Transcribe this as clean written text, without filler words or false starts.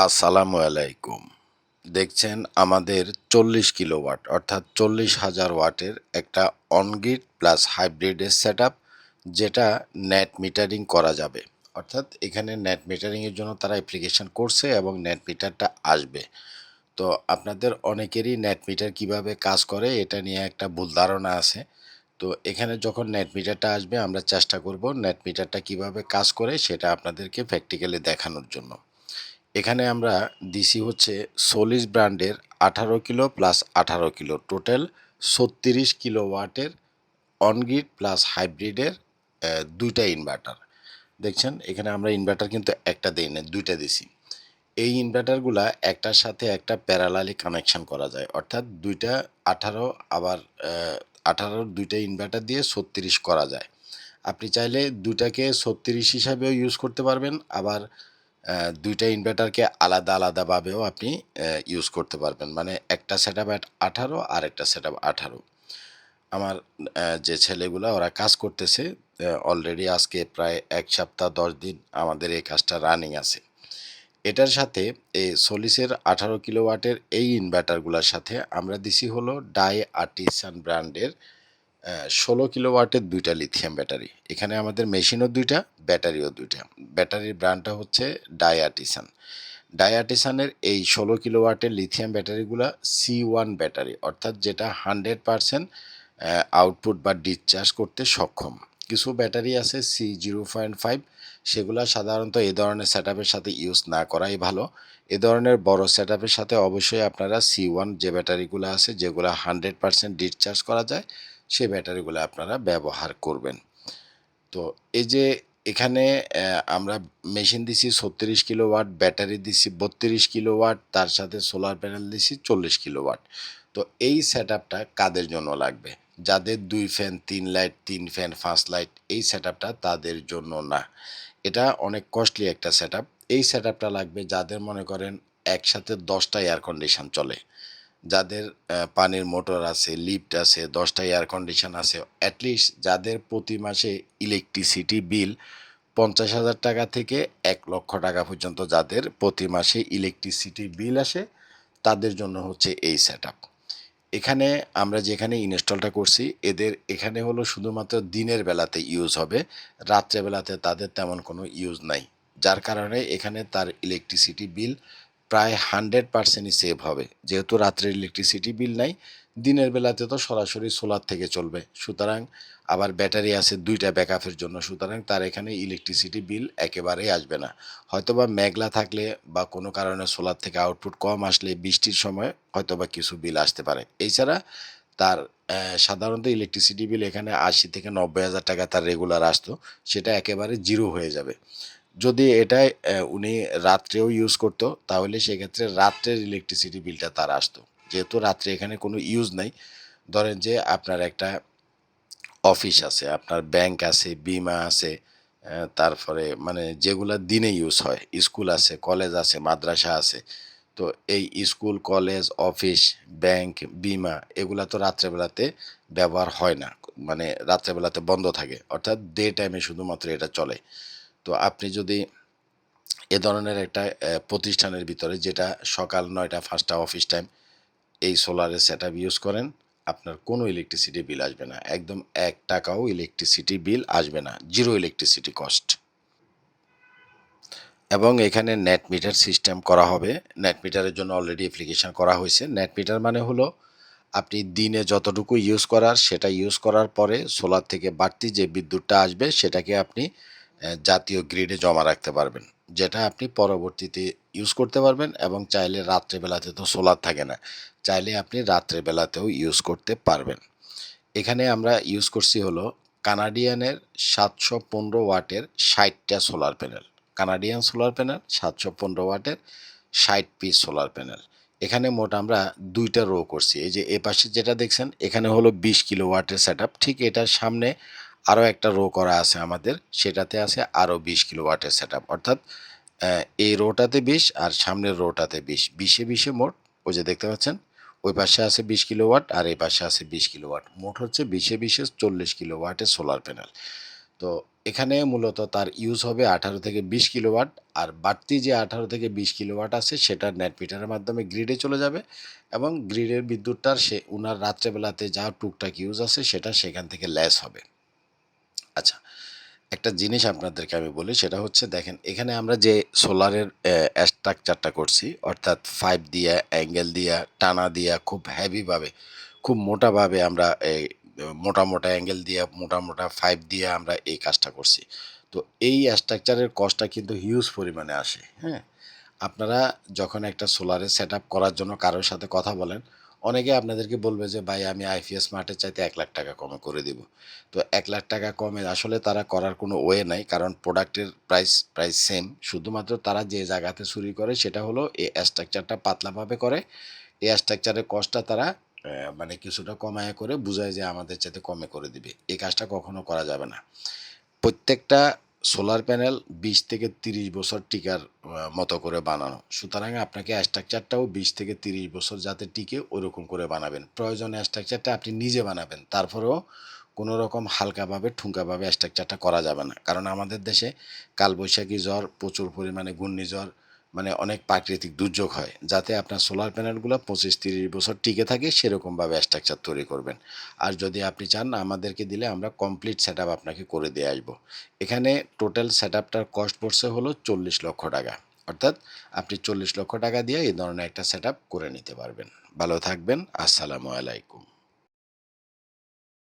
আসসালামু আলাইকুম। দেখছেন আমাদের 40 কিলোওয়াট অর্থাৎ 40,000 ওয়াটের একটা অন-গ্রিড প্লাস হাইব্রিডের সেটআপ, যেটা নেট মিটারিং করা যাবে। অর্থাৎ এখানে নেট মিটারিং এর জন্য তারা অ্যাপ্লিকেশন করছে এবং নেট মিটারটা আসবে। তো আপনাদের অনেকেরই নেট মিটার কিভাবে কাজ করে এটা নিয়ে একটা ভুল ধারণা আছে। তো এখানে যখন নেট মিটারটা আসবে আমরা চেষ্টা করব নেট মিটারটা কিভাবে কাজ করে সেটা আপনাদেরকে প্র্যাকটিক্যালি দেখানোর জন্য। এখানে আমরা দিছি হচ্ছে সোলিস ব্র্যান্ডের 18 kilo plus 18 kilo total 36 kilo ওয়াটের অনগ্রিড প্লাস হাইব্রিডের দুইটা ইনভার্টার। দেখছেন এখানে আমরা ইনভার্টার কিন্তু একটা দিই না, দুইটা দিছি। এই ইনভার্টারগুলা একটার সাথে একটা প্যারালালি কানেকশন করা যায়, অর্থাৎ দুইটা 18 আবার 18 দুইটা ইনভার্টার দিয়ে 36 করা যায়। আপনি চাইলে দুইটাকে 36 হিসাবেও ইউজ করতে পারবেন, আবার দুইটা ইনভার্টারকে আলাদা আলাদাভাবেও আপনি ইউজ করতে পারবেন। মানে একটা সেটআপ 18 আর একটা সেটআপ 18। আমার যে ছেলেগুলা ওরা কাজ করতেছে অলরেডি আজকে প্রায় ১ সপ্তাহ ১০ দিন আমাদের এই কাজটা রানিং আছে। এটার সাথে এই সোলিসের 18 কিলোওয়াটের এই ইনভার্টারগুলোর সাথে আমরা দিছি হলো ডাই আর্টিসান ব্র্যান্ডের ১৬ কিলোওয়াটের দুইটা লিথিয়াম ব্যাটারি। এখানে আমাদের মেশিনও দুইটা, ব্যাটারিও দুইটা। ব্যাটারির ব্র্যান্ডটা হচ্ছে ডাই আর্টিসান। ডাই আর্টিসানের এই ১৬ কিলোওয়াটের লিথিয়াম ব্যাটারিগুলা C1 ব্যাটারি, অর্থাৎ যেটা 100% আউটপুট বা ডিসচার্জ করতে সক্ষম। কিছু ব্যাটারি আছে C0.5, সেগুলা সাধারণত এ ধরনের সেটআপের সাথে ইউজ না করাই ভালো। এ ধরনের বড় সেটআপের সাথে অবশ্যই আপনারা C1 যে ব্যাটারিগুলো আছে যেগুলো 100% ডিসচার্জ করা যায় সেই ব্যাটারিগুলো আপনারা ব্যবহার করবেন। তো এই যে এখানে আমরা মেশিন দিছি 36 কিলোওয়াট, ব্যাটারি দিছি 32 কিলোওয়াট, তার সাথে সোলার প্যানেল দিছি 40 কিলোওয়াট। তো এই সেটআপটা কাদের জন্য লাগবে? যাদের ২ ফ্যান, ৩ লাইট, ৩ ফ্যান, ৫ লাইট, এই সেটআপটা তাদের জন্য না। এটা অনেক কস্টলি একটা সেটআপ। এই সেটআপটা লাগবে যাদের মনে করেন একসাথে ১০ টা এয়ার কন্ডিশন চলে। যাদের পানির মোটর আছে, লিফট আছে, ১০ টা এয়ার কন্ডিশন আছে, এটলিস্ট যাদের প্রতি মাসে ইলেকট্রিসিটি বিল ৫০,০০০ টাকা থেকে ১,০০,০০০ টাকা পর্যন্ত যাদের প্রতি মাসে ইলেকট্রিসিটি বিল আসে, তাদের জন্য হচ্ছে এই সেটআপ। এখানে আমরা যেখানে ইনস্টলটা করছি এদের এখানে হলো শুধুমাত্র দিনের বেলাতে ইউজ হবে, রাত্রে বেলাতে তাদের তেমন কোনো ইউজ নাই। যার কারণে এখানে তার ইলেকট্রিসিটি বিল প্রায় 100%ই সেভ হবে। যেহেতু রাত্রের ইলেকট্রিসিটি বিল নাই, দিনের বেলাতে তো সরাসরি সোলার থেকে চলবে। সুতরাং আবার ব্যাটারি আছে ২ টা ব্যাকআপের জন্য। সুতরাং তার এখানে ইলেকট্রিসিটি বিল একেবারেই আসবে না। হয়তোবা মেঘলা থাকলে বা কোনো কারণে সোলার থেকে আউটপুট কম আসলে বৃষ্টির সময় হয়তোবা কিছু বিল আসতে পারে। এছাড়া তার সাধারণত ইলেকট্রিসিটি বিল এখানে ৮০ থেকে ৯০,০০০ টাকা তার রেগুলার আসতো। সেটা একেবারে জিরো হয়ে যাবে। যদি এটা উনি রাত্রেও ইউজ করতো তাহলে সেক্ষেত্রে রাত্রের ইলেকট্রিসিটি বিলটা তার আসতো। যেহেতু রাত্রে এখানে কোনো ইউজ নাই, ধরেন যে আপনার একটা অফিস আছে, আপনার ব্যাংক আছে, বীমা আছে, তারপরে মানে যেগুলা দিনে ইউজ হয়, স্কুল আছে, কলেজ আছে, মাদ্রাসা আছে। তো এই স্কুল, কলেজ, অফিস, ব্যাংক, বীমা এগুলা তো রাত্রেবেলাতে ব্যবহার হয় না। মানে রাত্রেবেলাতে বন্ধ থাকে। অর্থাৎ ডে টাইমে শুধুমাত্র এটা চলে। তো আপনি যদি এ ধরনের একটা প্রতিষ্ঠানের ভিতরে যেটা সকাল ৯টা ৫টা অফিস টাইম এই সোলারের সেটআপ ইউজ করেন, আপনার কোনো ইলেকট্রিসিটি বিল আসবে না। একদম ৳১ ও ইলেকট্রিসিটি বিল আসবে না। Zero electricity cost. এবং এখানে নেট মিটার সিস্টেম করা হবে। নেট মিটারের জন্য অলরেডি অ্যাপ্লিকেশন করা হয়েছে। নেট মিটার মানে হলো আপনি দিনে যতটুকু ইউজ করার সেটা ইউজ করার পরে সোলার থেকে বাড়তি যে বিদ্যুৎটা আসবে সেটাকে আপনি জাতীয় গ্রিডে জমা রাখতে পারবেন। যেটা আপনি পরবর্তীতে ইউজ করতে পারবেন এবং চাইলে রাত্রেবেলাতে তো সোলার থাকে না। চাইলে আপনি রাত্রেবেলাতেও ইউজ করতে পারবেন। এখানে আমরা ইউজ করছি হলো কানাডিয়ানের ৭১৫ ওয়াটের ৬০ টা solar panel. Canadian solar panel ৭১৫ ওয়াটের ৬০ পিস সোলার প্যানেল। এখানে মোট আমরা ২ টা রো করছি। এই যে এপাশে যেটা দেখছেন এখানে হলো ২০ কিলোওয়াটের সেটআপ। ঠিক এটার সামনে আরও একটা রো করা আছে আমাদের। সেটাতে আছে আরও ২০ কিলোওয়াটের সেটআপ। অর্থাৎ এই রোটাতে ২০ আর সামনের রোটাতে ২০। ২০ এ ২০ এ মোট ওই যে দেখতে পাচ্ছেন ওই পাশে আছে ২০ কিলোওয়াট আর এই পাশে আছে ২০ কিলোওয়াট। মোট হচ্ছে ২০ এ ২০ এ ৪০ কিলোওয়াটের সোলার প্যানেল। তো এখানে মূলত তার ইউজ হবে 18 থেকে 20 কিলোওয়াট, আর বাড়তি যে 18 থেকে 20 কিলোওয়াট আছে সেটা নেট মিটারের মাধ্যমে গ্রিডে চলে যাবে এবং গ্রিডের বিদ্যুৎটার সে উনার রাত্রেবেলাতে যা টুকটাক ইউজ আছে সেটা সেখান থেকে লেস হবে। আচ্ছা, একটা জিনিস আপনাদেরকে আমি বলি, সেটা হচ্ছে দেখেন এখানে আমরা যে সোলারের স্ট্রাকচারটা করছি, অর্থাৎ পাইপ দিয়া, অ্যাঙ্গেল দিয়া, টানা দিয়া, খুব হেভিভাবে, খুব মোটাভাবে আমরা এই মোটা মোটা অ্যাঙ্গেল দিয়া, মোটা মোটা পাইপ দিয়ে আমরা এই কাজটা করছি। তো এই স্ট্রাকচারের কস্টটা কিন্তু হিউজ পরিমাণে আসে, হ্যাঁ? আপনারা যখন একটা সোলারের সেটআপ করার জন্য কারোর সাথে কথা বলেন, অনেকে আপনাদেরকে বলবে যে, "ভাই আমি আইপিএস মার্টের চাইতে ৳১,০০,০০০ কমে করে দিব।" তো ৳১,০০,০০০ কমে আসলে তারা করার কোনো ওয়ে নাই। কারণ প্রোডাক্টের প্রাইস সেম। শুধুমাত্র তারা যে জায়গাতে চুরি করে সেটা হলো এই স্ট্রাকচারটা পাতলাভাবে করে। এই স্ট্রাকচারের কস্টটা তারা মানে কিছুটা কমায়া করে বুঝায় যে আমাদের চাইতে কমে করে দিবে। এই কাজটা কখনো করা যাবে না। প্রত্যেকটা সোলার প্যানেল ২০ থেকে ৩০ বছর টিকার মতো করে বানানো। সুতরাং আপনাকে স্ট্রাকচারটাও ২০ থেকে ৩০ বছর যাতে টিকে ওরকম করে বানাবেন। প্রয়োজনে স্ট্রাকচারটা আপনি নিজে বানাবেন। তারপরেও কোনো রকম হালকাভাবে ঠুনকাভাবে স্ট্রাকচারটা করা যাবে না। কারণ আমাদের দেশে কালবৈশাখী ঝড়, প্রচুর পরিমাণে ঘূর্ণিঝড়, মানে অনেক প্রাকৃতিক দুর্যোগ হয়। যাতে আপনার সোলার প্যানেলগুলো ২৫-৩০ বছর টিকে থাকে সেরকমভাবে স্ট্রাকচার তৈরি করবেন। আর যদি আপনি চান আমাদেরকে দিলে আমরা কমপ্লিট সেটআপ আপনাকে করে দিয়ে আসবো। এখানে টোটাল সেটআপটার কস্ট পড়ছে হলো ৳৪০,০০,০০০। অর্থাৎ আপনি ৳৪০,০০,০০০ দিয়ে এই ধরনের একটা সেটআপ করে নিতে পারবেন। ভালো থাকবেন। আসসালামু আলাইকুম।